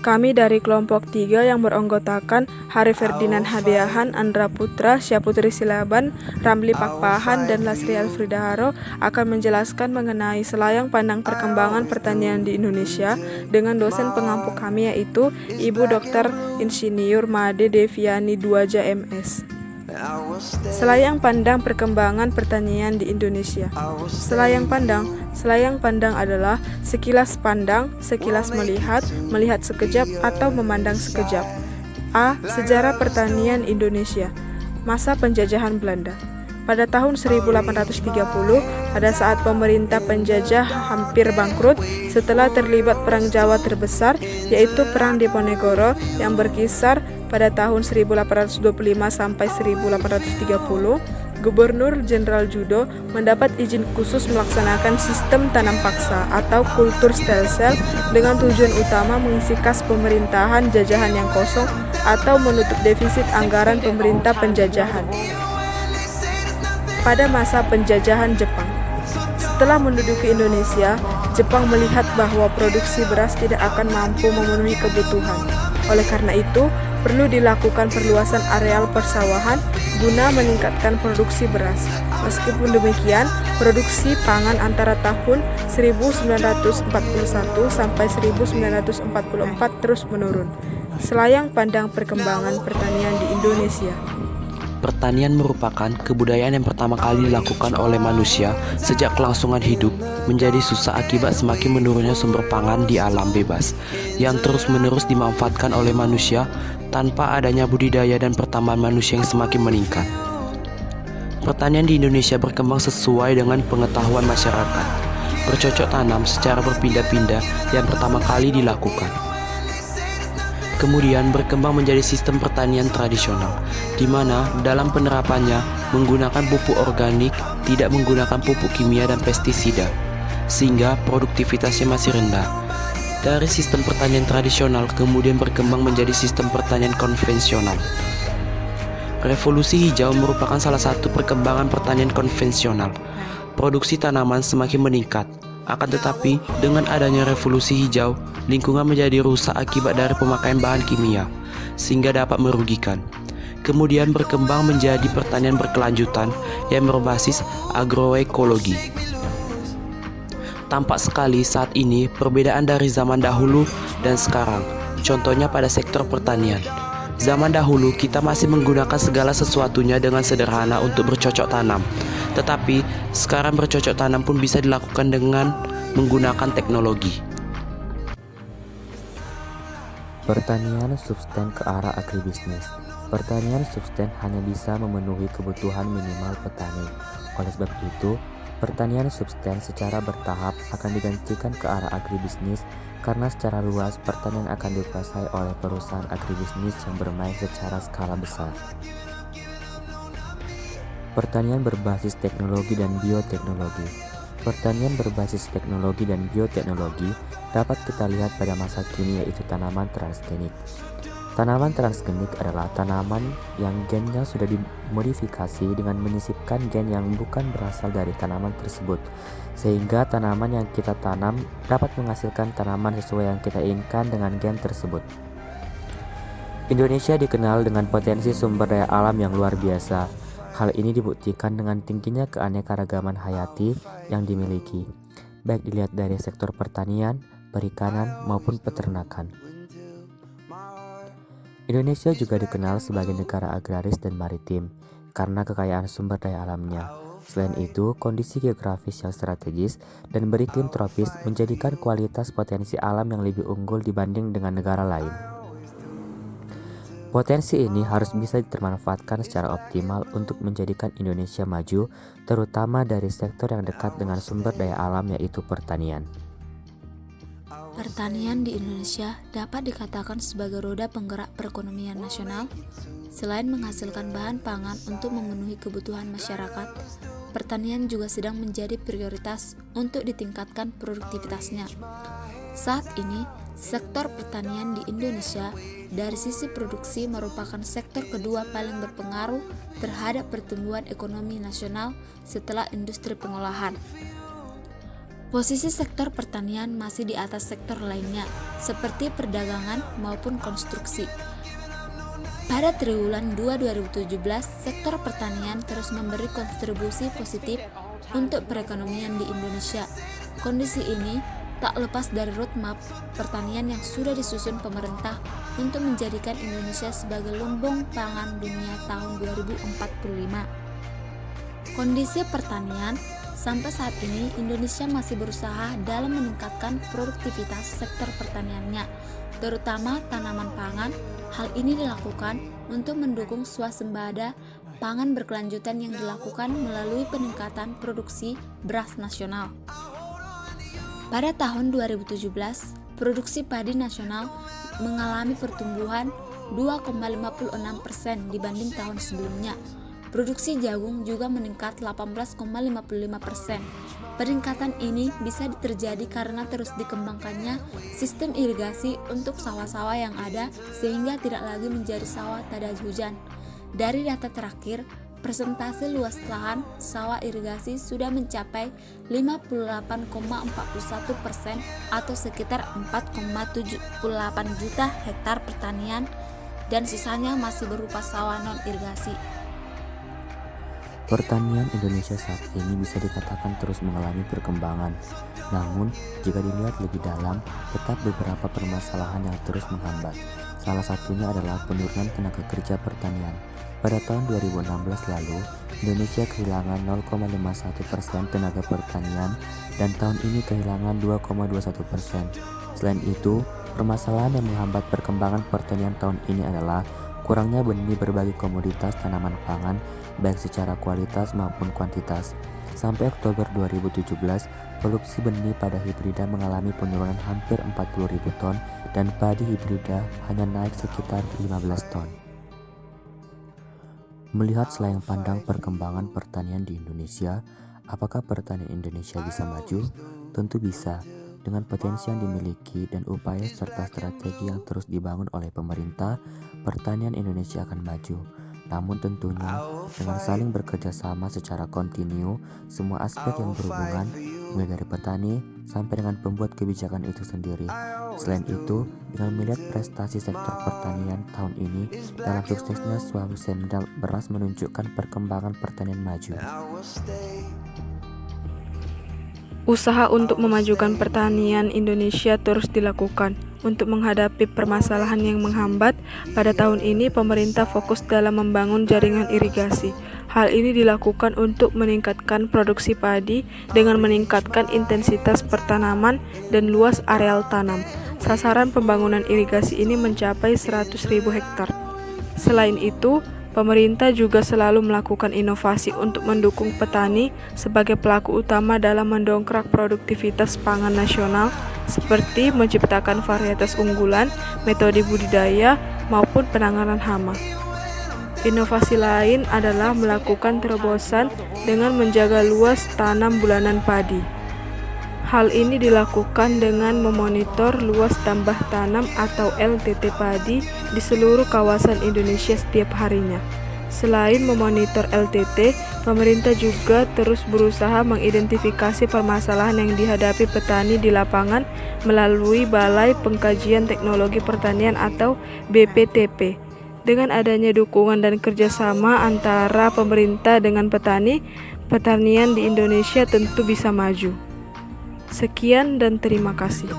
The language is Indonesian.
Kami dari kelompok 3 yang beranggotakan Hari Ferdinand Hadeahan, Andra Putra, Syaputri Silaban, Ramli Pakpahan, dan Lasri Elfriedaharo akan menjelaskan mengenai selayang pandang perkembangan pertanian di Indonesia dengan dosen pengampu kami yaitu Ibu Dr. Insinyur Made Deviani Duaja MS. Selayang pandang perkembangan pertanian di Indonesia. Selayang pandang adalah sekilas pandang, sekilas melihat, melihat sekejap atau memandang sekejap. A. Sejarah pertanian Indonesia. Masa penjajahan Belanda. Pada tahun 1830, pada saat pemerintah penjajah hampir bangkrut setelah terlibat perang Jawa terbesar, yaitu Perang Diponegoro yang berkisar pada tahun 1825 sampai 1830, Gubernur Jenderal Judo mendapat izin khusus melaksanakan sistem tanam paksa atau kultur stelsel dengan tujuan utama mengisi kas pemerintahan jajahan yang kosong atau menutup defisit anggaran pemerintah penjajahan. Pada masa penjajahan Jepang, setelah menduduki Indonesia, Jepang melihat bahwa produksi beras tidak akan mampu memenuhi kebutuhan. Oleh karena itu, perlu dilakukan perluasan areal persawahan guna meningkatkan produksi beras. Meskipun demikian, produksi pangan antara tahun 1941 sampai 1944 terus menurun. Selayang pandang perkembangan pertanian di Indonesia. Pertanian merupakan kebudayaan yang pertama kali dilakukan oleh manusia sejak kelangsungan hidup menjadi susah akibat semakin menurunnya sumber pangan di alam bebas yang terus-menerus dimanfaatkan oleh manusia tanpa adanya budidaya dan pertambahan manusia yang semakin meningkat. Pertanian di Indonesia berkembang sesuai dengan pengetahuan masyarakat. Bercocok tanam secara berpindah-pindah yang pertama kali dilakukan. Kemudian berkembang menjadi sistem pertanian tradisional, di mana dalam penerapannya menggunakan pupuk organik, tidak menggunakan pupuk kimia dan pestisida, sehingga produktivitasnya masih rendah. Dari sistem pertanian tradisional kemudian berkembang menjadi sistem pertanian konvensional. Revolusi hijau merupakan salah satu perkembangan pertanian konvensional. Produksi tanaman semakin meningkat. Akan tetapi, dengan adanya revolusi hijau, lingkungan menjadi rusak akibat dari pemakaian bahan kimia, sehingga dapat merugikan. Kemudian berkembang menjadi pertanian berkelanjutan yang berbasis agroekologi. Tampak sekali saat ini perbedaan dari zaman dahulu dan sekarang, contohnya pada sektor pertanian. Zaman dahulu kita masih menggunakan segala sesuatunya dengan sederhana untuk bercocok tanam. Tetapi sekarang bercocok tanam pun bisa dilakukan dengan menggunakan teknologi. Pertanian subsisten ke arah agribisnis. Pertanian subsisten hanya bisa memenuhi kebutuhan minimal petani. Oleh sebab itu, pertanian subsisten secara bertahap akan digantikan ke arah agribisnis karena secara luas pertanian akan dikuasai oleh perusahaan agribisnis yang bermain secara skala besar. Pertanian berbasis teknologi dan bioteknologi. Pertanian berbasis teknologi dan bioteknologi dapat kita lihat pada masa kini yaitu tanaman transgenik. Tanaman transgenik adalah tanaman yang gennya sudah dimodifikasi dengan menyisipkan gen yang bukan berasal dari tanaman tersebut, sehingga tanaman yang kita tanam dapat menghasilkan tanaman sesuai yang kita inginkan dengan gen tersebut. Indonesia dikenal dengan potensi sumber daya alam yang luar biasa. Hal ini dibuktikan dengan tingginya keanekaragaman hayati yang dimiliki, baik dilihat dari sektor pertanian, perikanan, maupun peternakan. Indonesia juga dikenal sebagai negara agraris dan maritim karena kekayaan sumber daya alamnya. Selain itu, kondisi geografis yang strategis dan beriklim tropis menjadikan kualitas potensi alam yang lebih unggul dibanding dengan negara lain. Potensi ini harus bisa dimanfaatkan secara optimal untuk menjadikan Indonesia maju, terutama dari sektor yang dekat dengan sumber daya alam yaitu pertanian. Pertanian di Indonesia dapat dikatakan sebagai roda penggerak perekonomian nasional. Selain menghasilkan bahan pangan untuk memenuhi kebutuhan masyarakat, pertanian juga sedang menjadi prioritas untuk ditingkatkan produktivitasnya. Saat ini, sektor pertanian di Indonesia dari sisi produksi merupakan sektor kedua paling berpengaruh terhadap pertumbuhan ekonomi nasional setelah industri pengolahan. Posisi sektor pertanian masih di atas sektor lainnya, seperti perdagangan maupun konstruksi. Pada triwulan 2 2017, sektor pertanian terus memberi kontribusi positif untuk perekonomian di Indonesia. Kondisi ini tak lepas dari roadmap pertanian yang sudah disusun pemerintah untuk menjadikan Indonesia sebagai lumbung pangan dunia tahun 2045. Kondisi pertanian sampai saat ini, Indonesia masih berusaha dalam meningkatkan produktivitas sektor pertaniannya, terutama tanaman pangan. Hal ini dilakukan untuk mendukung swasembada pangan berkelanjutan yang dilakukan melalui peningkatan produksi beras nasional. Pada tahun 2017, produksi padi nasional mengalami pertumbuhan 2,56% dibanding tahun sebelumnya. Produksi jagung juga meningkat 18,55%. Peningkatan ini bisa terjadi karena terus dikembangkannya sistem irigasi untuk sawah-sawah yang ada sehingga tidak lagi menjadi sawah tak ada hujan. Dari data terakhir, persentase luas lahan sawah irigasi sudah mencapai 58,41% atau sekitar 4,78 juta hektar pertanian dan sisanya masih berupa sawah non-irigasi. Pertanian Indonesia saat ini bisa dikatakan terus mengalami perkembangan. Namun, jika dilihat lebih dalam, tetap beberapa permasalahan yang terus menghambat. Salah satunya adalah penurunan tenaga kerja pertanian. Pada tahun 2016 lalu, Indonesia kehilangan 0,51% tenaga pertanian dan tahun ini kehilangan 2,21%. Selain itu, permasalahan yang menghambat perkembangan pertanian tahun ini adalah kurangnya benih berbagai komoditas tanaman pangan baik secara kualitas maupun kuantitas. Sampai Oktober 2017, produksi benih pada hibrida mengalami penurunan hampir 40.000 ton dan padi hibrida hanya naik sekitar 15 ton. Melihat selayang pandang perkembangan pertanian di Indonesia, apakah pertanian Indonesia bisa maju? Tentu bisa. Dengan potensi yang dimiliki dan upaya serta strategi yang terus dibangun oleh pemerintah, pertanian Indonesia akan maju. Namun tentunya dengan saling bekerja sama secara kontinu, semua aspek yang berhubungan, mulai dari petani sampai dengan pembuat kebijakan itu sendiri. Selain itu, dengan melihat prestasi sektor pertanian tahun ini, dalam suksesnya Swasembada Beras menunjukkan perkembangan pertanian maju. Usaha untuk memajukan pertanian Indonesia terus dilakukan. Untuk menghadapi permasalahan yang menghambat, pada tahun ini pemerintah fokus dalam membangun jaringan irigasi. Hal ini dilakukan untuk meningkatkan produksi padi dengan meningkatkan intensitas pertanaman dan luas areal tanam. Sasaran pembangunan irigasi ini mencapai 100.000 hektar. Selain itu, pemerintah juga selalu melakukan inovasi untuk mendukung petani sebagai pelaku utama dalam mendongkrak produktivitas pangan nasional, seperti menciptakan varietas unggulan, metode budidaya, maupun penanganan hama. Inovasi lain adalah melakukan terobosan dengan menjaga luas tanam bulanan padi. Hal ini dilakukan dengan memonitor luas tambah tanam atau LTT padi di seluruh kawasan Indonesia setiap harinya. Selain memonitor LTT, pemerintah juga terus berusaha mengidentifikasi permasalahan yang dihadapi petani di lapangan melalui Balai Pengkajian Teknologi Pertanian atau BPTP. Dengan adanya dukungan dan kerjasama antara pemerintah dengan petani, pertanian di Indonesia tentu bisa maju. Sekian dan terima kasih.